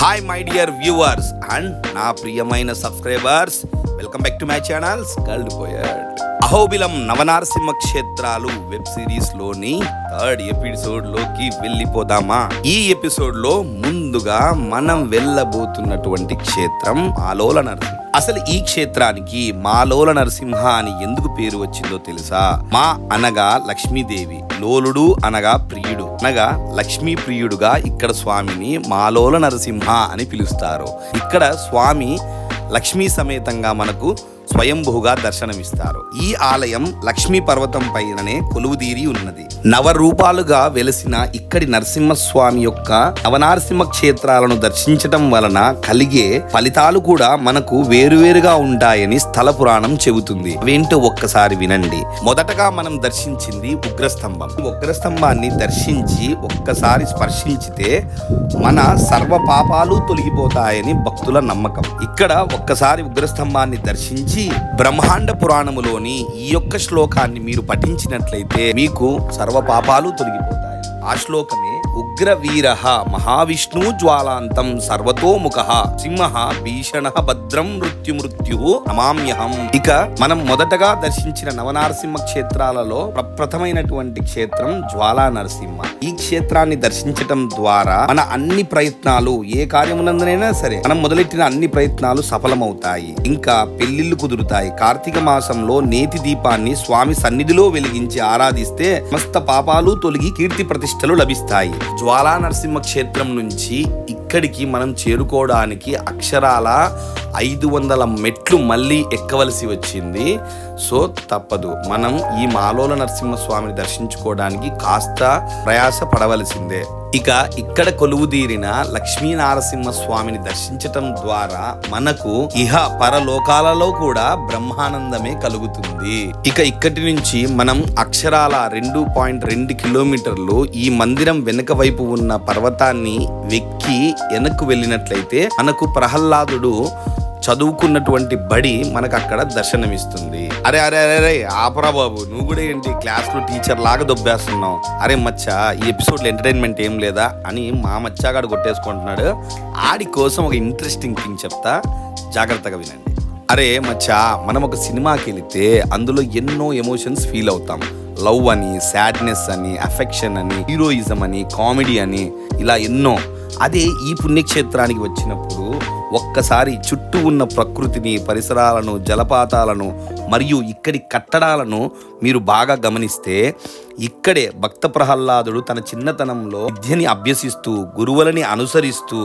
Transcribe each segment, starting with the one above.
Hi my dear viewers and నా ప్రియమైన subscribers, welcome back to my channel skald poet. Ahobilam నవనారసింహ క్షేత్రాలు web series లోని 3rd ఎపిసోడ్ లోకి వెళ్ళిపోదామా? ఈ ఎపిసోడ్ లో ముందుగా మనం వెళ్ళబోతున్నటువంటి క్షేత్రం మాలోల నరసింహ. అసలు ఈ క్షేత్రానికి మాలోల నరసింహ అని ఎందుకు పేరు వచ్చిందో తెలుసా? మా అనగా లక్ష్మీదేవి, లోలుడు అనగా ప్రియుడు, అనగా లక్ష్మీ ప్రియుడుగా ఇక్కడ స్వామిని మాలోల నరసింహ అని పిలుస్తారు. ఇక్కడ స్వామి లక్ష్మీ సమేతంగా మనకు స్వయంభూగా దర్శనమిస్తారు. ఈ ఆలయం లక్ష్మీ పర్వతం పైననే కొలువుదీరి ఉన్నది. నవరూపాలుగా వెలసిన ఇక్కడి నరసింహస్వామి యొక్క నవనారసింహ క్షేత్రాలను దర్శించటం వలన కలిగే ఫలితాలు కూడా మనకు వేరువేరుగా ఉంటాయని స్థల పురాణం చెబుతుంది. అవేంటో ఒక్కసారి వినండి. మొదటగా మనం దర్శించింది ఉగ్రస్తంభం. ఉగ్రస్తంభాన్ని దర్శించి ఒక్కసారి స్పర్శించితే మన సర్వ పాపాలు తొలగిపోతాయని భక్తుల నమ్మకం. ఇక్కడ ఒక్కసారి ఉగ్రస్తంభాన్ని దర్శించి బ్రహ్మాండ పురాణములోని ఈ యొక్క శ్లోకాన్ని మీరు పఠించినట్లయితే మీకు సర్వ పాపాలు తొలగిపోతాయి. ఆ శ్లోకమే ఉగ్ర వీర మహావిష్ణు జ్వాలాంతం సర్వతోముఖ సింహ భీషణ భద్రం మృత్యు నమామ్యహం. ఇక మనం మొదటగా దర్శించిన నవనారసింహ క్షేత్రాలలో ప్రప్రథమైనటువంటి క్షేత్రం జ్వాలా నరసింహ. ఈ క్షేత్రాన్ని దర్శించటం ద్వారా మన అన్ని ప్రయత్నాలు, ఏ కార్యమునందునైనా సరే మనం మొదలెట్టిన అన్ని ప్రయత్నాలు సఫలమవుతాయి. ఇంకా పెళ్లిళ్లు కుదురుతాయి. కార్తీక మాసంలో నేతి దీపాన్ని స్వామి సన్నిధిలో వెలిగించి ఆరాధిస్తే సమస్త పాపాలు తొలగి కీర్తి ప్రతిష్టలు లభిస్తాయి. జ్వాలా నరసింహ క్షేత్రం నుంచి ఇక్కడికి మనం చేరుకోవడానికి అక్షరాల 500 మెట్లు మళ్ళీ ఎక్కవలసి వచ్చింది. సో తప్పదు, మనం ఈ మాలోల నరసింహస్వామిని దర్శించుకోవడానికి కాస్త ప్రయాస పడవలసిందే. ఇక ఇక్కడ కొలువుదీరిన లక్ష్మీ నారసింహస్వామిని దర్శించటం ద్వారా మనకు ఇహ పరలోకాలలో కూడా బ్రహ్మానందమే కలుగుతుంది. ఇక ఇక్కడి నుంచి మనం అక్షరాల 2.2 కిలోమీటర్లు ఈ మందిరం వెనుక వైపు ఉన్న పర్వతాన్ని వెక్కి వెనక్కు వెళ్ళినట్లయితే మనకు ప్రహ్లాదుడు చదువుకున్నటువంటి బడి మనకు అక్కడ దర్శనమిస్తుంది. అరే అరే అరే అరే ఆపరా బాబు, నువ్వు కూడా ఏంటి క్లాస్ లో టీచర్ లాగా దొబ్బేస్తున్నావు? అరే మచ్చా, ఈ ఎపిసోడ్ లో ఎంటర్టైన్మెంట్ ఏం లేదా అని మా మచ్చాగాడు కొట్టేసుకుంటున్నాడు. ఆడి కోసం ఒక ఇంట్రెస్టింగ్ థింగ్ చెప్తా, జాగ్రత్తగా వినండి. అరే మచ్చా, మనం ఒక సినిమాకి వెళితే అందులో ఎన్నో ఎమోషన్స్ ఫీల్ అవుతాం. లవ్ అని, సాడ్నెస్ అని, అఫెక్షన్ అని, హీరోయిజం అని, కామెడీ అని, ఇలా ఎన్నో. అదే ఈ పుణ్యక్షేత్రానికి వచ్చినప్పుడు ఒక్కసారి చుట్టూ ఉన్న ప్రకృతిని, పరిసరాలను, జలపాతాలను మరియు ఇక్కడి కట్టడాలను మీరు బాగా గమనిస్తే ఇక్కడే భక్త ప్రహ్లాదుడు తన చిన్నతనంలో విద్యని అభ్యసిస్తూ, గురువులని అనుసరిస్తూ,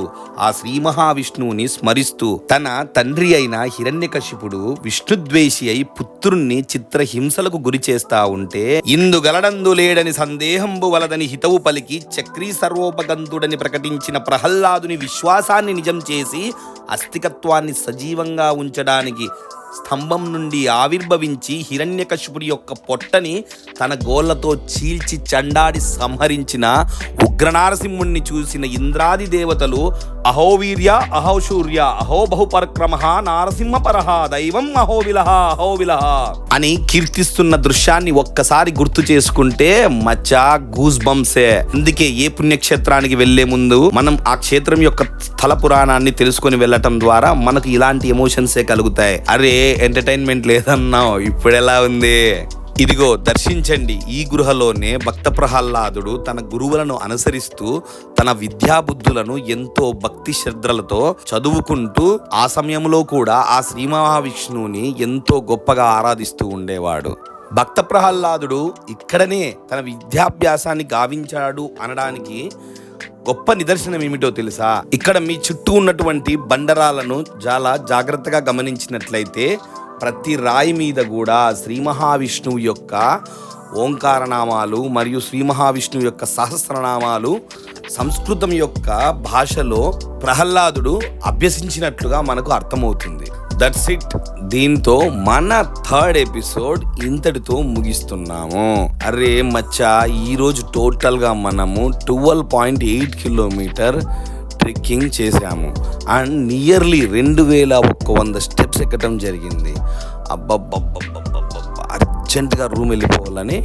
ఆ శ్రీ మహావిష్ణువుని స్మరిస్తూ తన తండ్రి అయిన హిరణ్యకశిపుడు విష్ణుద్వేషి అయి పుత్రుణ్ణి చిత్రహింసలకు గురి చేస్తా ఉంటే ఇందుగలడందు లేడని సందేహంబు వలదని హితవు పలికి చక్రీ సర్వోపగంతుడని ప్రకటించిన ప్రహ్లాదుని విశ్వాసాన్ని నిజం చేసి అస్తికత్వాన్ని సజీవంగా ఉంచడానికి స్తంభం నుండి ఆవిర్భవించి హిరణ్యకశిపుడి యొక్క పొట్టని తన గోళ్లతో చీల్చి చండాడి సంహరించిన ఉగ్రనారసింహుణ్ణి చూసిన ఇంద్రాది దేవతలు అహోవీర్య అహోశూర్య అహో బహుపరక్రమ నారసింహ పరహ దైవం అహోవిలహ అహోవిలహ అని కీర్తిస్తున్న దృశ్యాన్ని ఒక్కసారి గుర్తు చేసుకుంటే మచ్చా గూస్ బంప్సే. అందుకే ఏ పుణ్యక్షేత్రానికి వెళ్లే ముందు మనం ఆ క్షేత్రం యొక్క స్థల పురాణాన్ని తెలుసుకొని వెళ్ళటం ద్వారా మనకు ఇలాంటి ఎమోషన్సే కలుగుతాయి. అరే ఎంటర్టైన్మెంట్ లేదన్నావు, ఇప్పుడెలా ఉంది? ఇదిగో దర్శించండి. ఈ గృహలోనే భక్త ప్రహ్లాదుడు తన గురువులను అనుసరిస్తూ తన విద్యాబుద్ధులను ఎంతో భక్తి శ్రద్ధలతో చదువుకుంటూ ఆ సమయంలో కూడా ఆ శ్రీ మహావిష్ణువుని ఎంతో గొప్పగా ఆరాధిస్తూ ఉండేవాడు. భక్త ప్రహ్లాదుడు ఇక్కడనే తన విద్యాభ్యాసాన్ని గావించాడు అనడానికి గొప్ప నిదర్శనం ఏమిటో తెలుసా? ఇక్కడ మీ చుట్టూ ఉన్నటువంటి బండరాలను చాలా జాగ్రత్తగా గమనించినట్లయితే ప్రతి రాయి మీద కూడా శ్రీ మహావిష్ణువు యొక్క ఓంకారనామాలు మరియు శ్రీ మహావిష్ణువు యొక్క సహస్రనామాలు సంస్కృతం యొక్క భాషలో ప్రహ్లాదుడు అభ్యసించినట్లుగా మనకు అర్థమవుతుంది. That's it. దీంతో మన 3rd ఎపిసోడ్ ఇంతటితో ముగిస్తున్నాము. అరే మచ్చా, ఈరోజు టోటల్గా మనము 12.8 కిలోమీటర్ ట్రెక్కింగ్ చేశాము అండ్ నియర్లీ 2100 స్టెప్స్ ఎక్కడం జరిగింది. అబ్బబ్బబ్బబ్బబ్బబ్బ, అర్జెంటుగా రూమ్ వెళ్ళిపోవాలని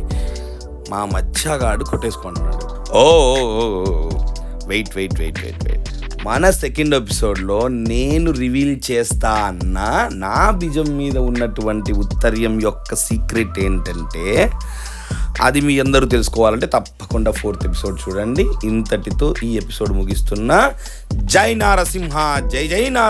మా మచ్చగాడు కొట్టేసుకుంటున్నాడు. ఓ వెయిట్ మన సెకండ్ ఎపిసోడ్లో నేను రివీల్ చేస్తా అన్న నా భుజం మీద ఉన్నటువంటి ఉత్తరీయం యొక్క సీక్రెట్ ఏంటంటే అది మీ అందరూ తెలుసుకోవాలంటే తప్పకుండా 4th ఎపిసోడ్ చూడండి. ఇంతటితో ఈ ఎపిసోడ్ ముగిస్తున్నా. జై నారసింహ, జై జై నార.